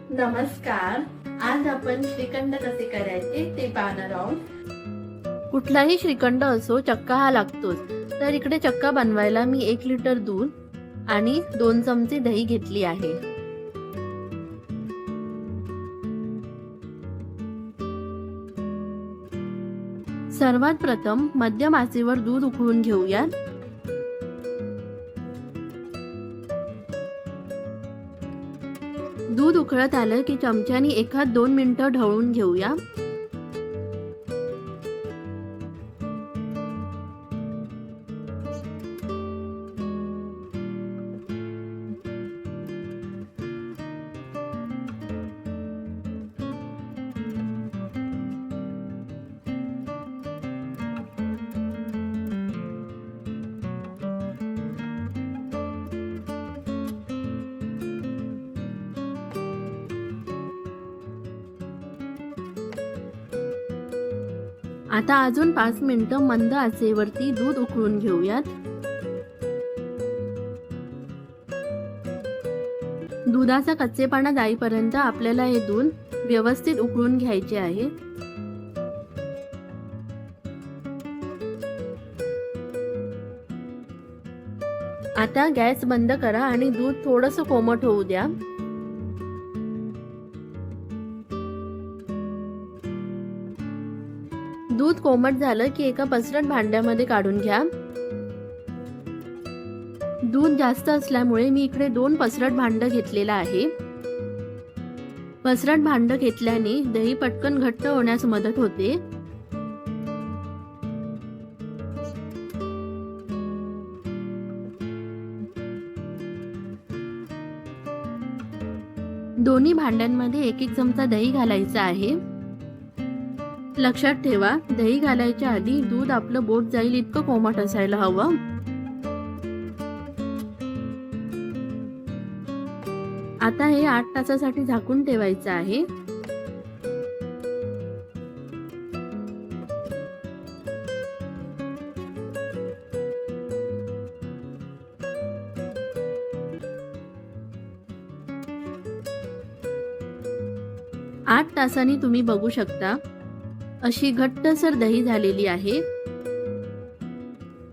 नमस्कार. आज आपण श्रीखंड कसे करायचे ते पाहणार आहोत. कुठलाही श्रीखंड असो, चक्का हा लागतोच. तर इकडे चक्का बनवायला मी 1 लिटर दूध आणि 2 चमचे दही घेतली आहे. सर्वात प्रथम मध्यम आचेवर दूध उकळून घेऊयात. दूध उकळत आलं की चमच्यानी 1-2 मिनिटं ढवळून घेऊया. आता अजून 5 मिनिटं मंद आचेवरती दूध उकळून घेऊयात. दुधाचा कच्चेपणा जाईपर्यंत आपल्याला हे दूध व्यवस्थित उकळून घ्यायचे आहे. आता गॅस बंद करा आणि दूध थोडंसं कोमट होऊ द्या. दूध कोमट झालं की एका पसरट भांड्यामध्ये काढून घ्या. दूध जास्त असल्यामुळे मी इकडे 2 पसरट भांडं घेतलेलं आहे. पसरट भांडं घेतल्याने दही पटकन घट्ट होण्यास मदत होते. दोन्ही भांड्यांमध्ये 1-1 चमचा दही घालायचा आहे. लक्षात ठेवा, दही घालायच्या आधी दूध आपलं बोट जाईल इतकं कोमट असायला हवं. आता हे 8 तासासाठी झाकून ठेवायचं आहे. आठ तासांनी तुम्ही बघू शकता अशी घट्टसर दही झालेली आहे.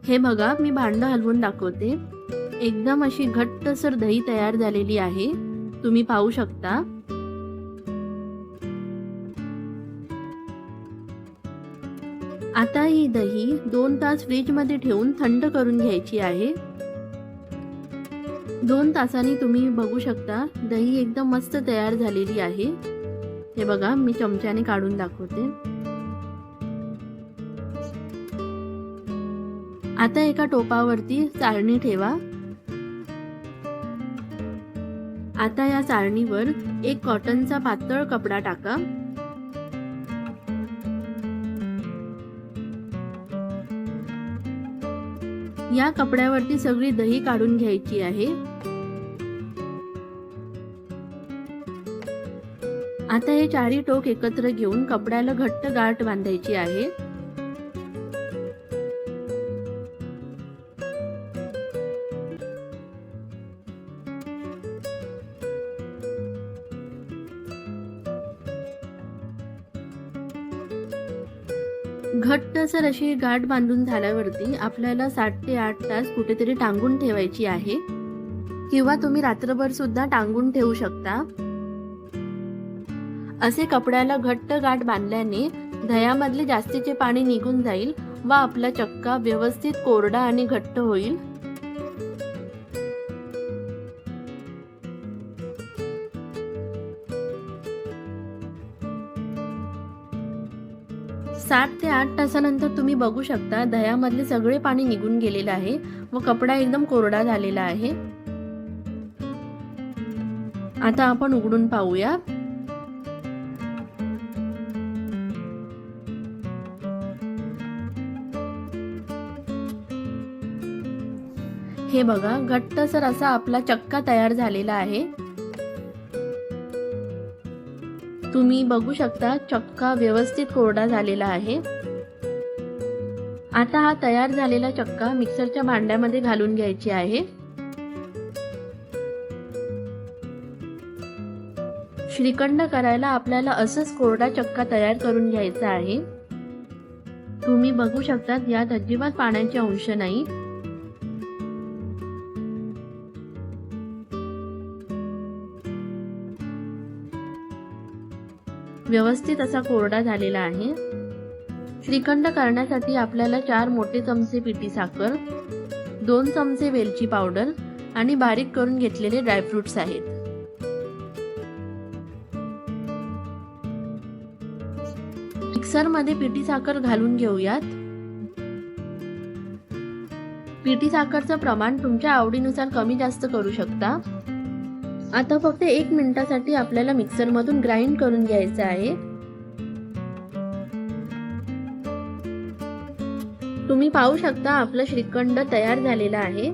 हे बघा, मी भांडं हलवून दाखवते. एकदम अशी घट्टसर दही तयार झालेली आहे. तुम्ही पाहू शकता. आता ही दही 2 तास फ्रीज मध्ये ठेवून थंड करून घ्यायची आहे. 2 तासांनी तुम्ही बघू शकता दही एकदम मस्त तयार झालेली आहे. हे बघा, मी चमच्याने काढून दाखवते. आता एका टोपावरती चाळणी ठेवा. आता या चाळणीवर एक कॉटनचा पातळ कपडा टाका. या कपड्यावरती सगळी दही काढून घ्यायची आहे. आता हे 4ही टोक एकत्र घेऊन कपड्याला घट्ट गाठ बांधायची आहे. घट्टसर अशी गाठ बांधून झाल्यावरती आपल्याला 7 ते 8 तास कुठेतरी टांगून ठेवायची आहे, किंवा तुम्ही रात्रभर सुद्धा टांगून ठेवू शकता. असे कपड्याला घट्ट गाठ बांधल्याने दह्यामधले जास्तीचे पाणी निघून जाईल व आपला चक्का व्यवस्थित कोरडा आणि घट्ट होईल. सात ते 8 तासानंतर तुम्ही बघू शकता दह्यामधले सगळे पाणी निघून गेलेले आहे व कपडा एकदम कोरडा झालेला आहे. आता आपण उघडून पाहूया. हे बघा, घट्टसर असा आपला चक्का तयार झालेला आहे. तुम्ही बघू शकता चक्का व्यवस्थित कोरडा झालेला आहे. आता हा तयार झालेला चक्का मिक्सरच्या भांड्यामध्ये घालून घ्यायची आहे. श्रीखंड करायला आपल्याला असंच कोरडा चक्का तयार करून घ्यायचा आहे. तुम्ही बघू शकता यात अजिबात पाण्याचे अंश नाही. व्यवस्थित असा कोरडा झालेला आहे. श्रीखंड करण्यासाठी आपल्याला 4 मोठे चमचे पिठी साखर, 2 चमचे वेलची पावडर आणि बारीक करून घेतलेले ड्रायफ्रुट्स आहेत. मिक्सरमध्ये पिठी साखर घालून घेऊयात. पिठी साखरचं प्रमाण तुमच्या आवडीनुसार कमी जास्त करू शकता. आता फक्त 1 मिनिटासाठी आपल्याला मिक्सरमधून ग्राइंड करून घ्यायचं आहे. तुम्ही पाहू शकता आपलं श्रीखंड तयार झालेलं आहे.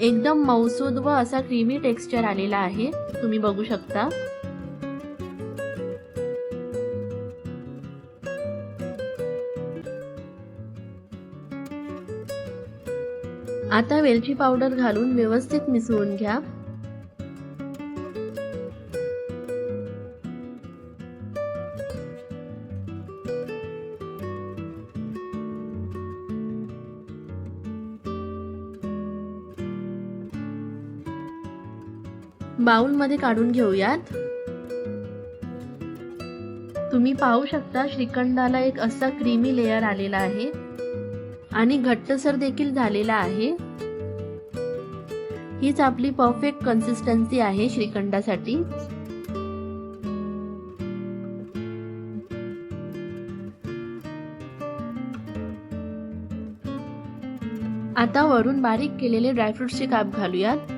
एकदम मऊसूद व असा क्रीमी टेक्स्चर आलेला आहे. तुम्ही बघू शकता. आता वेलची पावडर घालून व्यवस्थित मिसळून घ्या. बाउलमध्ये काढून घेऊयात. तुम्ही पाहू शकता श्रीखंडाला एक असा क्रीमी लेयर आलेला आहे आणि घट्टसर देखील झालेला आहे. हीच आपली परफेक्ट कन्सिस्टन्सी आहे श्रीखंडासाठी. आता वरून बारीक केलेले ड्रायफ्रुट्सचे काप घालूयात.